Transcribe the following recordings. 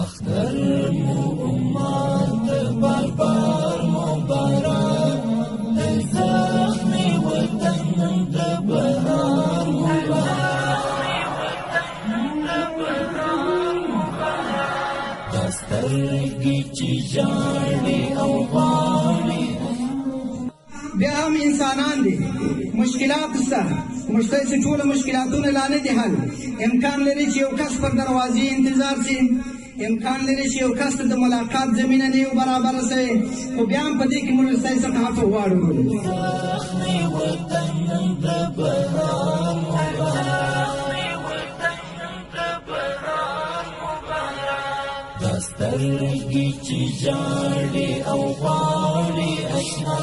اختر مو امت باربار مبارک زخمی وطن دبهار مبارک دسترگی چی جاڑی او غاڑی بیا هم انسانان دي مشکلات سره مشته چې ټول مشکلاتونه لا نه دي حل امکان لري چې یو کس پر دروازې انتظار شي امکان لري چې یو کس ته د ملاقات زمینه نه یو برابر شي خو بیا هم په دې کې موږ ستاسو څخه عفو غواړو دسترګي چې جاړي او غواړي اشنا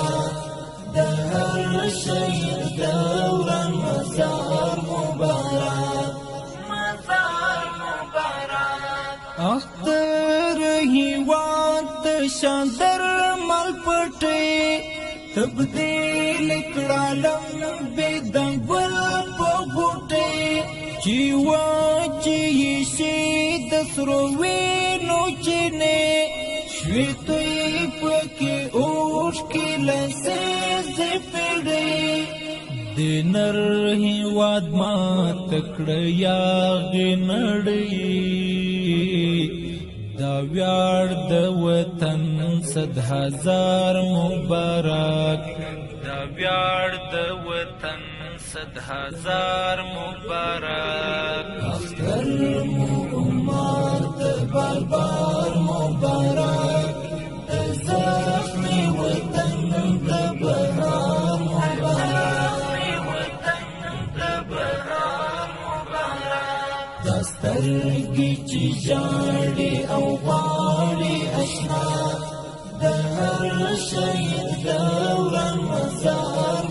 د هر شي دوران مزار مبارک اختر هیواد شاندر مل پټي تبدیل کړهلم بيدنګل په بوټي چې واچي شي د سروینو چینه شوي پکې اوش کې لسه زپړې دینر هیواد ما تکړه یا غنړې دا ویاړ د وطن 100,000 مبارک دا ویاړ د وطن 100,000 مبارک اختر مو امت باربار مبارک زخمی وطن دبهار مبارک دسترګي چې جاړي او غواړي اشنا د هر شي دوران مزار